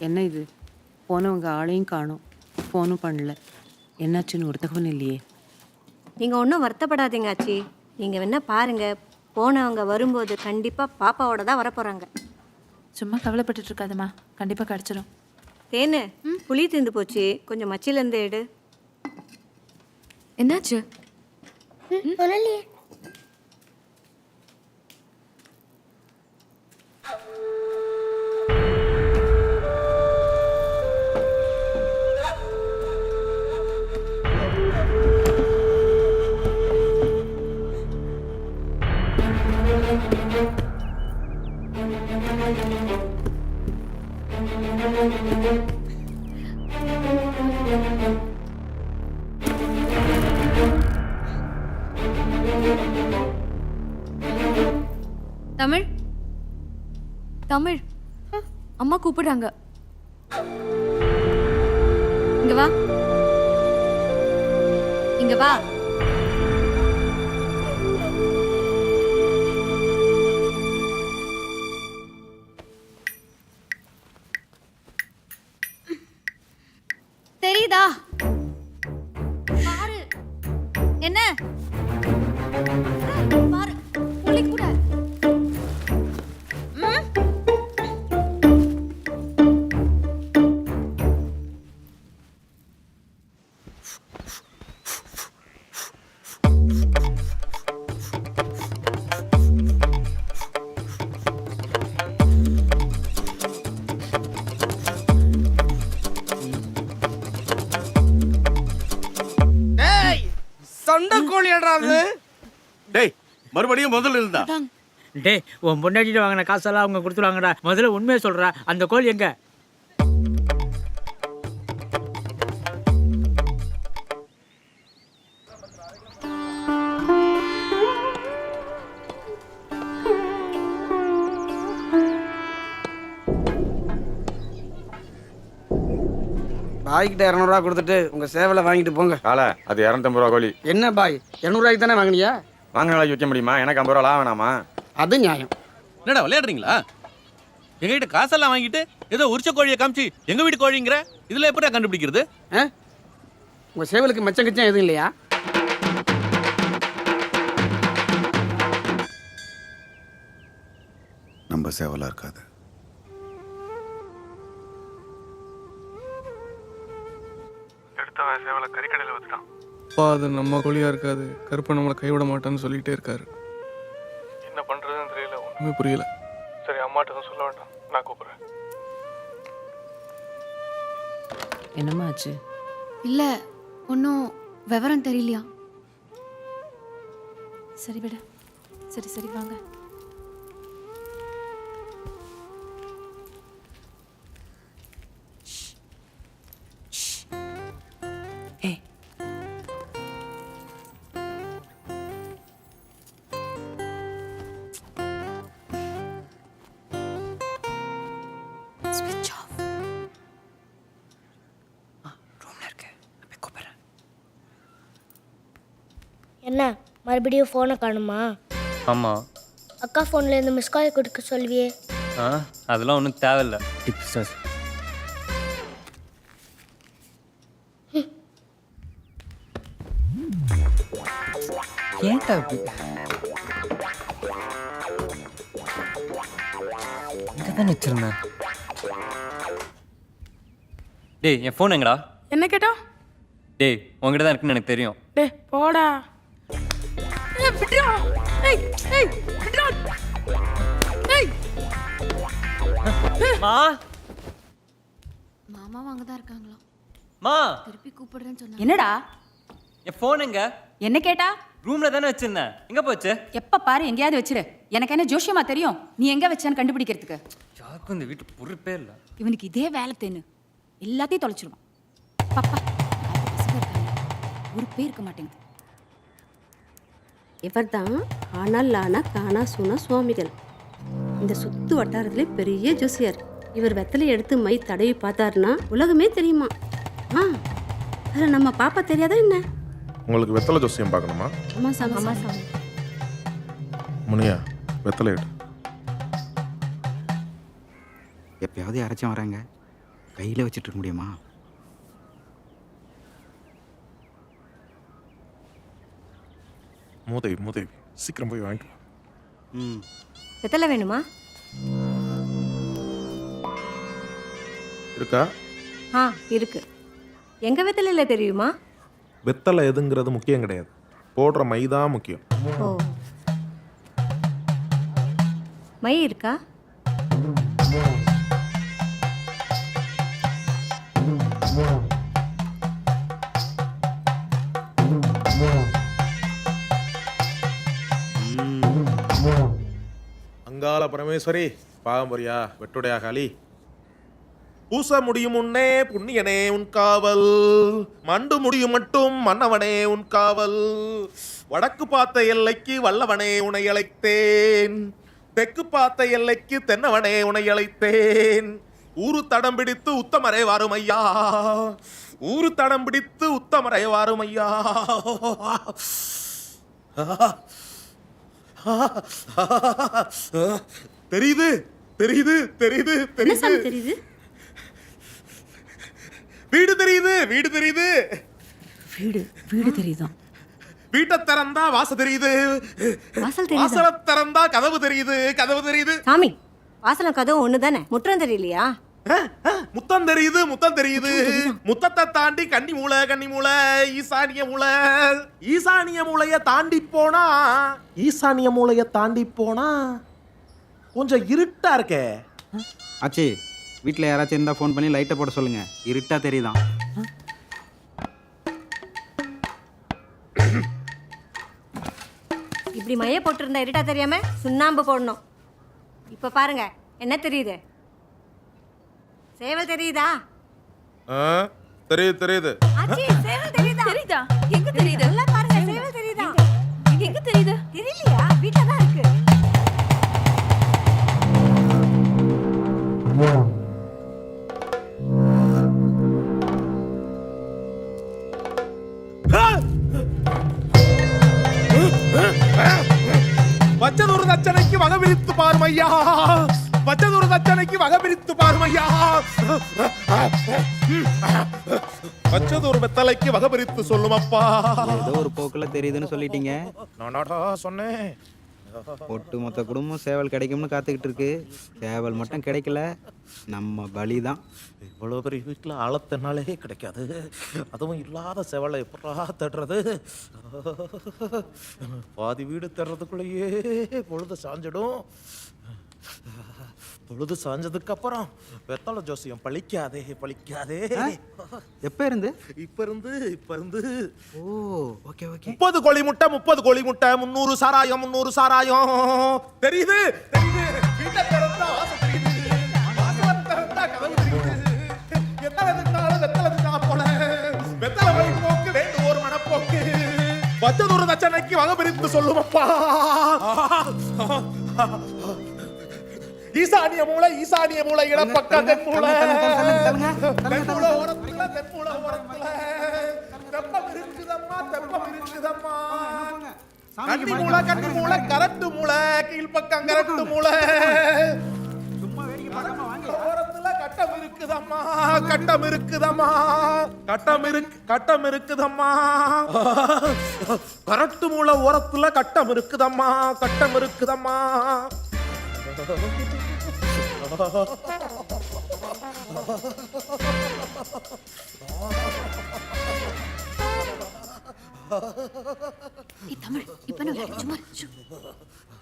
என்ன இது? போனவங்க ஆளையும் காணோம், ஃபோனும் பண்ணல. என்னாச்சுன்னு ஒரு தகவல் இல்லையே. நீங்கள் ஒன்றும் வருத்தப்படாதீங்க ஆச்சி. நீங்கள் வேணா பாருங்க, போனவங்க வரும்போது கண்டிப்பாக பாப்பாவோட தான் வரப்போகிறாங்க. சும்மா கவலைப்பட்டுட்டு இருக்காதம்மா, கண்டிப்பாக கிடச்சிடும். தேனு புளி தீர்ந்து போச்சு, கொஞ்சம் மச்சிலேருந்து எடு. என்னாச்சு? ஒன்றும் தமிழ், தமிழ், அம்மா கூப்பிடுறாங்க. இங்க வா, இங்க வா. தெரியுதா? பாரு என்ன பாரு, புள்ளி கூட. சண்டை கோழி ஏடாது. டேய் மறுபடியும் முதல்ல இருந்தா. டேய் உன் பொண்டாட்டிட்டு வாங்கின காசெல்லாம் அவங்க கொடுத்துருவாங்கடா. முதல்ல உண்மையை சொல்றா, அந்த கோழி எங்க? பாய்கிட்ட 200 கொடுத்துட்டு உங்க சேவலை வாங்கிட்டு போங்க. கால அது 250 ரூபா கோழி. என்ன பாய் 200 தானே வாங்கினியா? வாங்க நாளைக்கு விற்க முடியுமா? எனக்கு 50 ரூபா லாபம் வேணாமா? அது நியாயம். என்னடா விளையாடுறீங்களா? எங்ககிட்ட காசெல்லாம் வாங்கிட்டு ஏதோ உரிச்ச கோழியை காமிச்சு எங்க வீட்டு கோழிங்கிற இதுல எப்படா கண்டுபிடிக்கிறது? உங்க சேவலுக்கு மச்சம் கிச்சம் எதுவும் இல்லையா? நம்ம சேவலா இருக்காது. சேவலை கறிக்கடையில் வச்சுட்டான். அப்பா அது நம்ம கோழியா இருக்காது, கருப்பை நம்மளை கைவிட மாட்டான்னு சொல்லிட்டே இருக்காரு. என்ன பண்றதுன்னு தெரியல, ஒண்ணுமே புரியல. சரி அம்மாட்ட தான் சொல்ல வேண்டாம், நான் கூப்பிடுறேன். என்னம்மா ஆச்சு? இல்ல ஒன்றும் விவரம் தெரியலையா? சரி விட, சரி சரி வாங்க. ஏய், ஸ்விட்ச் ஆஃப். ரூம்ல இருக்க, போய் கூப்பிடுறேன். என்ன மறுபடியும் ஃபோனை காணுமா? ஆமாம். அக்கா ஃபோனில் இருந்து மிஸ் கால் கொடுக்க சொல்வியே. அதெல்லாம் ஒன்றும் தேவையில்லை. டிப்ஸ் ஏன்டா இப்படி? இங்கே தான் வச்சிருந்தேன். டேய் என் ஃபோன் எங்கடா? என்ன கேட்டா? டேய் உங்ககிட்ட தான் இருக்குன்னு எனக்கு தெரியும். டே போடா. மா மாமா அங்க தான் இருக்காங்களா? மா திருப்பி கூப்பிடுறேன்னு சொன்னாங்க. என்னடா? என் ஃபோன் எங்க? என்ன கேட்டா? ரூம்ல தானே வச்சிருந்தேன், எங்க போச்சு? எப்ப பாரு எங்கேயாவது வச்சிரு. எனக்கு என்ன ஜோஷியமா தெரியும் நீ எங்க வச்சான்னு கண்டுபிடிக்கிறதுக்கு? யாருக்கும் இந்த வீட்டு பொறுப்பே இல்லை. இவனுக்கு இதே வேலை தேனு, எல்லாத்தையும் தொலைச்சிருவான். பாப்பா பசங்க இருக்காங்க, ஒரு பேர் இருக்க மாட்டேங்குது. இவர் தான் ஆனா காணா சூனா சுவாமிகள். இந்த சுத்து வட்டாரத்திலே பெரிய ஜோசியார். இவர் வெத்தலை எடுத்து மை தடவி பார்த்தாருன்னா உலகமே தெரியுமா. அதில் நம்ம பாப்பா தெரியாதா என்ன? உங்களுக்கு வெத்தலை ஜோசியம் பார்க்கணுமா? ஆமா சாமி, ஆமா சாமி. முனியா வெத்தலை எடு. எப்பயாவது யாராச்சும் வராங்க, கையில் வச்சுட்டு இருக்க முடியுமா? மூதேவி மூதேவி சீக்கிரம் போய் வாங்கிட்டு வா. ம். வெத்தலை வேணுமா? இருக்கா? ஆ இருக்கு. எங்க வெத்தலையில் தெரியுமா? வெத்தலை எதுங்கிறது முக்கியம் கிடையாது, போடுற மை தான் முக்கியம். ஓ, மை இருக்கா? அங்காள பரமேஸ்வரி பாகம்பரியா வெட்டுடையா காளி, பூச முடியும் முன்னே புண்ணியனே உன் காவல், மண்டு முடியும் மட்டும் மன்னவனே உன் காவல், வடக்கு பார்த்த எல்லைக்கு வல்லவனே உனை அழைத்தேன், தெற்கு பார்த்த எல்லைக்கு தென்னவனே உனை அழைத்தேன், ஊரு தடம் பிடித்து உத்தமரே வாருமையா, ஊரு தடம் பிடித்து உத்தமரே வாருமையா. தெரியுது தெரியுது தெரியுது என்ன சாமி தெரியுது, தெரியுது? வீடு தெரியுது வீடு தெரியுது, வீடு வீடு தெரியுதான். வீட்டை திறந்தா வாசல் தெரியுது, வாசல் தெரியுதா? வாசலை திறந்தா கதவு தெரியுது கதவு தெரியுது, சாமி, வாசலும் கதவும் ஒன்று தானே, முற்றம் தெரியலையா? முத்தம் தெரியுது முத்தம் தெரியுது, முத்தத்தை தாண்டி கன்னி மூளை ஈசானிய மூளை, ஈசானிய மூளைய தாண்டி போனா, ஈசானிய மூளைய தாண்டி போனா கொஞ்சம் இருட்டா இருக்கே. ஆச்சி, வீட்டில் யாராச்சும் இருந்தால் ஃபோன் பண்ணி லைட்டை போட சொல்லுங்கள், இருட்டாக தெரியுதான். இப்படி மைய போட்டிருந்தா இருட்டா தெரியாம சுண்ணாம்பு போடணும். இப்ப பாருங்க என்ன தெரியுது? சேவல் தெரியுதா? தெரியுது தெரியுது. ஆச்சி, சேவல் தெரியுதா? தெரியுதா? எங்க தெரியுது? நல்லா பாருங்க, சேவல் தெரியுதா? எங்க தெரியுது? தெரியலையா? வீட்ல தான் இருக்கு. வச்சதொரு தச்சனைக்கு வகை பிரித்து பாருமையா, வச்சதொரு தச்சனைக்கு வகை பிரித்து பாருமையா, வச்சதொரு வெத்தலைக்கு வகை பிரித்து சொல்லுமப்பா. ஏதோ ஒரு போக்கில் தெரியுதுன்னு சொல்லிட்டீங்க. நானாடா சொன்னேன். ஒட்டு மொத்த குடும்பம் சேவல் கிடைக்கும்னு காத்துக்கிட்டு இருக்கு. சேவல் மட்டும் கிடைக்கல, நம்ம பலி தான். இவ்வளோ பெரிய வீட்டில் ஆழத்தினாலே கிடைக்காது, அதுவும் இல்லாத சேவலை எப்படா தேடுறது? பாதி வீடு தேடுறதுக்குள்ளேயே பொழுது சாஞ்சிடும். பொழுது சாஞ்சதுக்கு அப்புறம் வெத்தலை ஜோசியம் பழிக்காதே பழிக்காதே. எப்போ இருந்து? இப்ப இருந்து. ஓ, ஓகே ஓகே. 30 கோழி முட்டை 300 சாராயம் 300 சாராயம். தெரியுது தெரியுது, வீட்டை திறந்தா வாசல் தெரியுது, வாசலை திறந்தா கதவு தெரியுது. எத்தனை திட்டாலும் வெத்தலை திட்டா போல, வெத்தலை வழி போக்கு வேண்டும் ஒரு மனப்போக்கு. வச்சதொரு தச்சனைக்கு வகை பிரித்து சொல்லுமப்பா. ஈசானிய மூளை இடப்பக்கம் தென்மூளை, தென்மூளை ஓரத்துல தெப்பம் இருக்குதம்மா கன்னி மூளை கரட்டு மூளை, கீழ்பக்கம் கரட்டு மூளை, ஓரத்துல கட்டம் இருக்குதம்மா கட்டம் இருக்குதம்மா, கரட்டு மூளை ஓரத்துல கட்டம் இருக்குதம்மா. தமிழ் இப்ப நான் சும்மா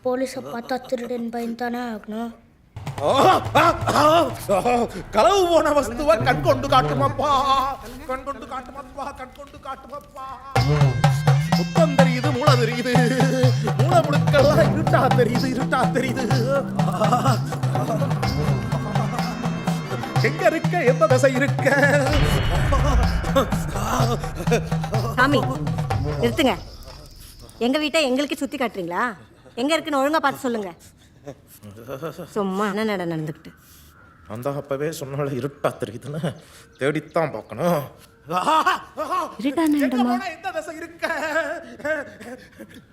போலீஸை பார்த்தா திருடன் பயந்தானே ஆகணும். களவு போன வஸ்துவ கண் கொண்டு காட்டுமப்பா. முத்தம் தெரியுது மூளை தெரியுது, மூளை முழுக்கெல்லாம் இருட்டா தெரியுது. எங்க இருக்க, எந்த திசை இருக்க? சாமி, நிறுத்துங்க. எங்க வீட்டை எங்களுக்கு சுத்தி காட்டுறீங்களா? எங்க இருக்குன்னு ஒழுங்கா பார்த்து சொல்லுங்க. சும்மா என்ன நடந்துக்கிட்டு. அந்த அப்பவே சொன்னால இருட்டா தெரியுதுன்னு தேடித்தான் பார்க்கணும். இருட்டான இடமா?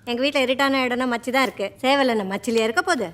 எங்க வீட்டுல இருட்டான இடம்னா மச்சி தான் இருக்கு. சேவல் என்ன மச்சிலியா இருக்க போகுது?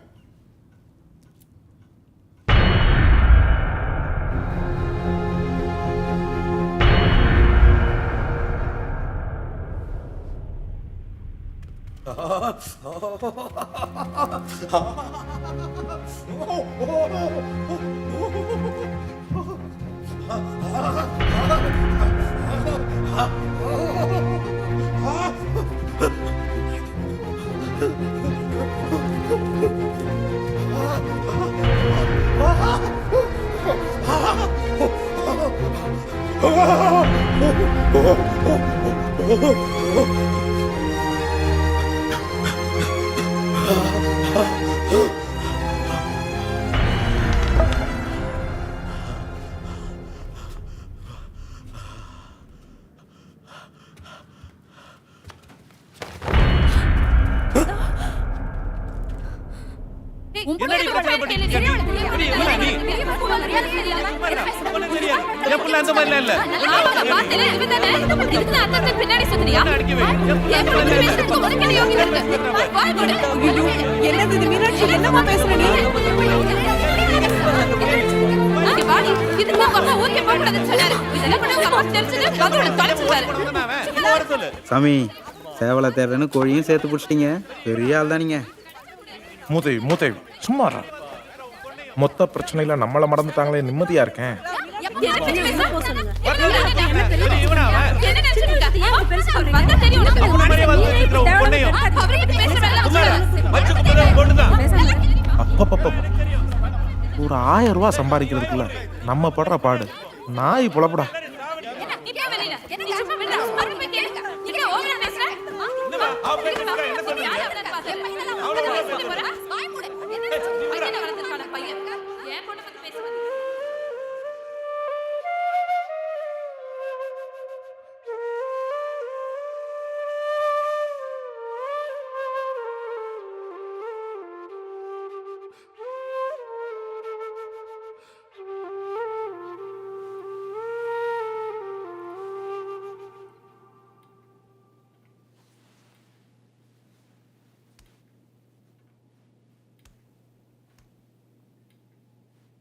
என்னடி பிரச்சனை பண்ணிட்டு இருக்க நீ? இவளா நீ? உனக்கு தெரியாது. என் புள்ள அந்த மாதிரிலாம் இல்ல. பின்னாடி சொன்னியா அடிக்கவே. என்னது இது மீனாட்சி என்னமா பேசுற நீ சாமி சேவலை தேடுறேன்னு கோழியும் சேர்த்து பிடிச்சிட்டீங்க. பெரிய ஆள் தான் நீங்க. மூதேவி சும்மா இரு. மொத்த பிரச்சனையில நம்மள மறந்துட்டாங்களே, நிம்மதியா இருக்கேன். அப்பப்பப்ப. ஒரு 1000 ரூபாய் சம்பாதிக்கிறதுக்குள்ள நம்ம படுற பாடு நாய் புலப்படா.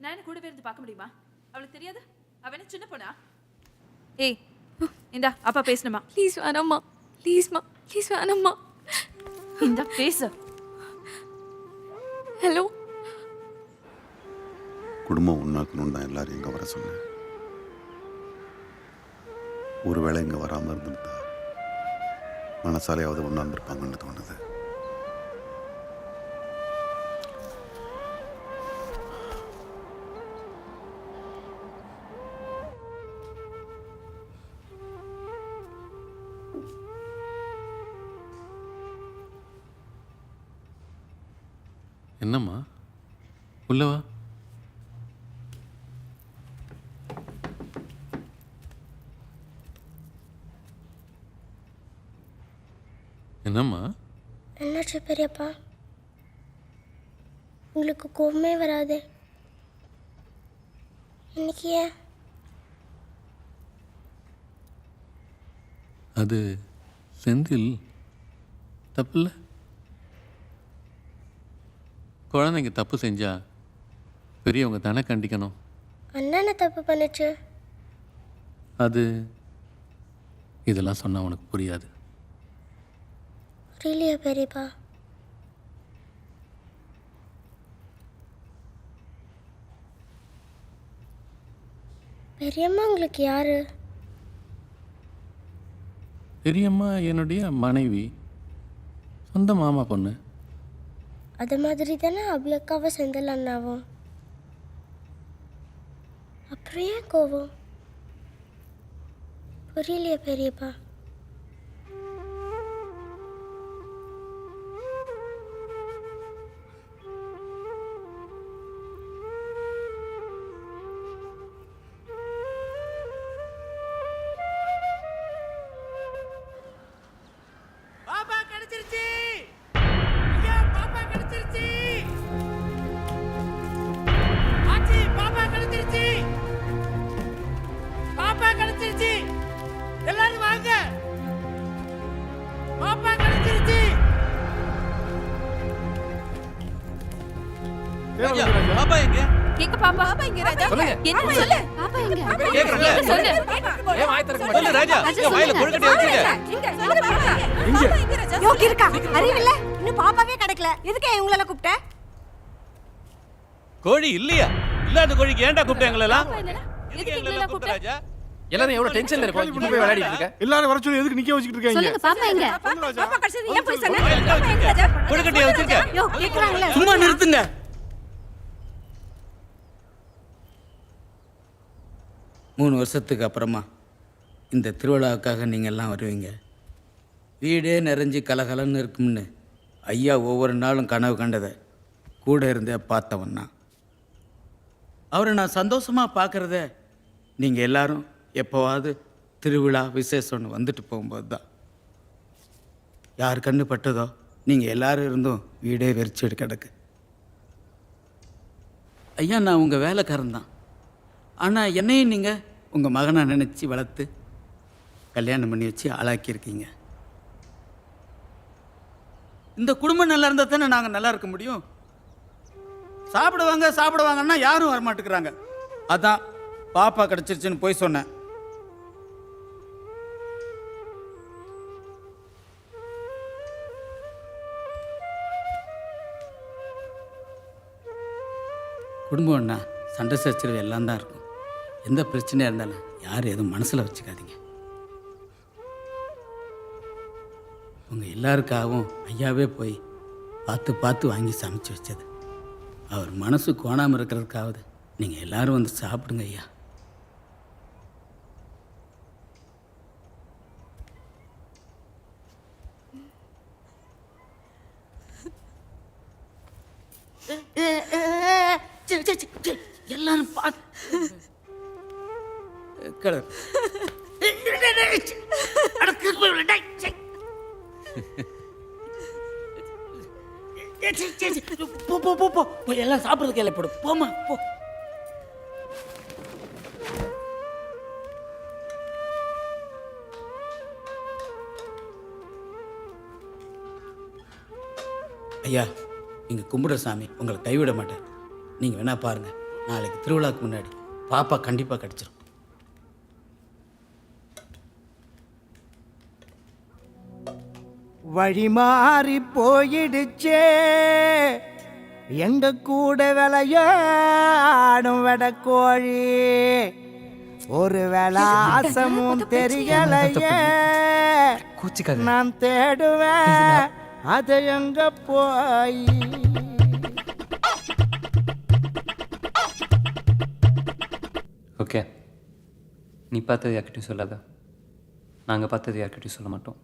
நான் கூடவே இருந்து பார்க்க முடியுமா? அவளுக்கு தெரியாது? அவ என்ன சின்ன பொண்ணா? ஏய் இந்தா அப்பா பேசணுமா? ப்ளீஸ் வேணாம்மா, ப்ளீஸ்மா, ப்ளீஸ் வேணாம்மா. இந்தா பேசு. ஹலோ. குடும்பம் ஒன்றாக்கணுன்னு தான் எல்லாரும் இங்கே வர சொன்னேன். ஒருவேளை இங்கே வராமல் இருந்திருந்தா மனசாலையாவது ஒன்றா இருந்திருப்பாங்கன்னு தோணுது. என்னம்மா உள்ளவா? என்னம்மா? என்னாச்சு பெரியப்பா? உங்களுக்கு கோவமே வராது இன்னைக்கு ஏன்? அது செந்தில் தப்பில்ல. குழந்தைங்க தப்பு செஞ்சா பெரியவங்க தானே கண்டிக்கணும். அண்ணனை தப்பு பண்ணுச்சு. அது இதெல்லாம் சொன்னா உனக்கு புரியாது. புரியலையா பெரியப்பா? பெரியம்மா உங்களுக்கு யாரு? பெரியம்மா என்னுடைய மனைவி, சொந்த மாமா பொண்ணு. அது மாதிரி தானே அவ்வளோக்காவ செந்தில் அண்ணாவும். அப்புறம் ஏன் கோவம்? புரியலையா பெரியப்பா? பாப்பா எங்க? எங்க பாப்பா? பாப்பா எங்க ராஜா? என்ன சொல்லு? பாப்பா எங்க? கேக்குறல. சொல்லு. ஏய் வாய் திறக்க மாட்டே. ராஜா, வாயில கொழுக்கட்டை வச்சிட்ட. எங்க? சொல்லு பாப்பா. எங்க ராஜா? யோகி இருக்கா? அறிவில்ல? இன்னும் பாப்பாவே கிடைக்கல. எதுக்கு இவங்களெல்லாம் கூப்பிட்ட? கோழி இல்லையா? இல்லாத கோழிக்கு ஏன்டா கூப்பிட்ட எங்களை எல்லாம்? எதுக்கு எங்களெல்லாம் கூப்பிட்ட? ராஜா எல்லாரும் எவ்வளவு டென்ஷன்ல இருக்கோம் இப்படி போய் விளையாடிட்டு இருக்க எல்லாரும் வர சொல்லி எதுக்கு நிக்க வச்சுக்கிட்டு இருக்காங்க? சொல்லுங்க பாப்பா எங்க? பாப்பா கிடைச்சது ஏன் போய் சொன்ன? பாப்பா எங்க ராஜா? கொடுக்கட்டியா வச்சிருக்க? யோ, கேக்குறாங்களே. சும்மா நிறுத்துங்க. 3 வருஷத்துக்கு அப்புறமா இந்த திருவிழாவுக்காக நீங்கள் எல்லாம் வருவீங்க. வீடே நிறைஞ்சு கலகலன்னு இருக்கும்னு ஐயா ஒவ்வொரு நாளும் கனவு கண்டதை கூட இருந்தே பார்த்தவன் நான். அவரை நான் சந்தோஷமாக பார்க்குறத நீங்கள் எல்லாரும் எப்போவாது திருவிழா விசேஷம்னு வந்துட்டு போகும்போது தான். யார் கண்ணு பட்டதோ நீங்கள் எல்லாரும் இருந்தும் வீடே வெறிச்சுட்டு கிடக்கு. ஐயா நான் உங்கள் வேலைக்காரன் தான். ஆனால் என்னையும் நீங்கள் உங்கள் மகனை நினச்சி வளர்த்து கல்யாணம் பண்ணி வச்சு ஆளாக்கியிருக்கீங்க. இந்த குடும்பம் நல்லா இருந்தால் தானே நாங்கள் நல்லா இருக்க முடியும். சாப்பிடுவாங்கன்னா யாரும் வரமாட்டேங்கிறாங்க. அதான் பாப்பா கிடச்சிருச்சுன்னு போய் சொன்னேன். குடும்பம்னா சண்டை சச்சரவு எல்லாம் தான் இருக்கும். எந்த பிரச்சனையாக இருந்தாலும் யாரும் எதுவும் மனசில் வச்சுக்காதீங்க. உங்கள் எல்லாருக்காகவும் ஐயாவே போய் பார்த்து வாங்கி சமைச்சு வச்சது. அவர் மனசு கோணாமல் இருக்கிறதுக்காவது நீங்கள் எல்லாரும் வந்து சாப்பிடுங்க ஐயா. எல்லாரும் எல்லாம் சாப்பிட்றதுக்கு எல்லாம் போமா போ. ஐயா நீங்கள் கும்பிட சாமி உங்களை கைவிட மாட்டேன். நீங்கள் வேணா பாருங்கள், நாளைக்கு திருவிழாவுக்கு முன்னாடி பாப்பா கண்டிப்பாக கிடச்சிரும். வழி மாறி போயிடுச்சே எங்க கூட விளையாடும் வெடக்கோழி. ஒரு விளாசமும் தெரியலையே நான் தேடுவேன் அதை எங்க போய். ஓகே, நீ பார்த்தது யார்கிட்டையும் சொல்லாத. நாங்கள் பார்த்தது யார்கிட்டையும் சொல்ல மாட்டோம்.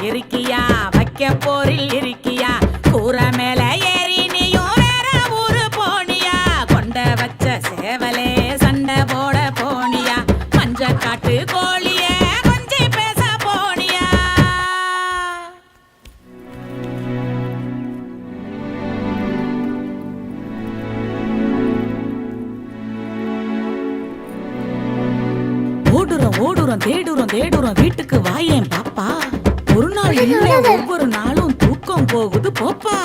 இருக்கியா வைக்க போரில் இருக்கியா கூரை மேல ஏறி நீயும் வேற ஊரு போனியா கொண்ட வச்ச சேவலே சண்டை போட போனியா மஞ்ச காட்டு கோழியே கொஞ்சி பேச போனியா. ஓடுறோம் தேடுறோம் வீட்டுக்கு வாயேன் பாப்பா. ஒரு நாள் இல்லை ஒவ்வொரு நாளும் தூக்கம் போகுது போப்பா.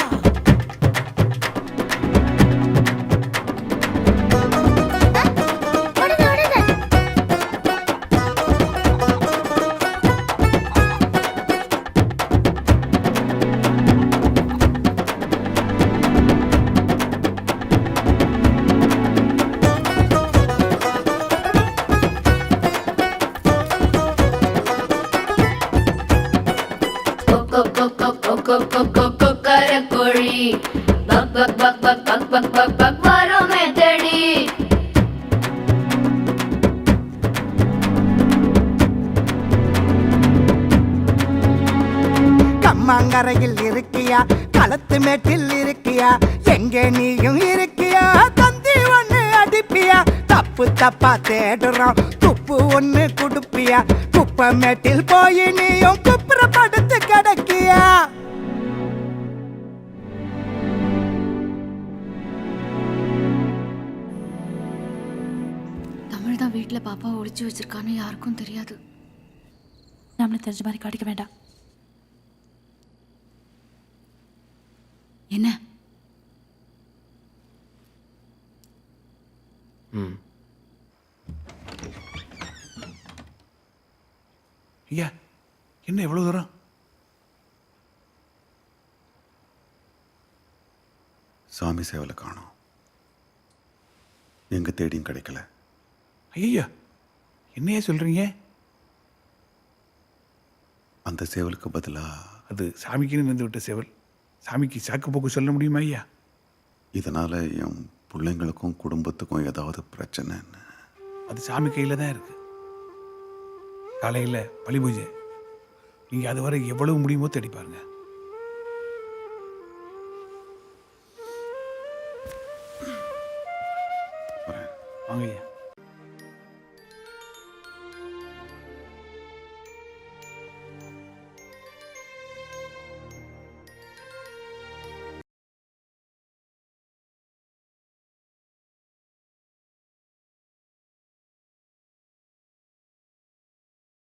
கோழி buck buck buck buck buck buck buck buck buck வரும் கம்மாங்கரையில் இருக்கியா களத்து மேட்டில் இருக்கியா எங்கே நீயும் இருக்கியா தந்தி ஒண்ணு அடிப்பியா தப்பு தப்பா தேடுறோம் துப்பு ஒண்ணு குடுப்பியா குப்பை மேட்டில் போய் நீயும் குப்புற படுத்து கிடக்கியா தமிழ் தான் வீட்டில் பாப்பாவை ஒளிச்சு வச்சிருக்கான்னு யாருக்கும் தெரியாது. நம்மளுக்கு தெரிஞ்ச மாதிரி காட்டிக்க வேண்டாம். என்ன? ஐயா என்ன எவ்வளவு தூரம்? சாமி சேவலை காணோம். எங்க தேடியும் கிடைக்கல. ஐயா என்னையா சொல்றீங்க? அந்த சேவலுக்கு பதிலா அது சாமிக்குன்னு வந்து விட்ட சேவல். சாமிக்கு சாக்கு போக்கு சொல்ல முடியுமா ஐயா? இதனால என் பிள்ளைங்களுக்கும் குடும்பத்துக்கும் ஏதாவது பிரச்சனை? அது சாமி கையில் தான் இருக்கு. காலையில் பலி பூஜை. நீங்கள் அது வரை எவ்வளவு முடியுமோ தேடி பாருங்க. வாங்க ஐயா.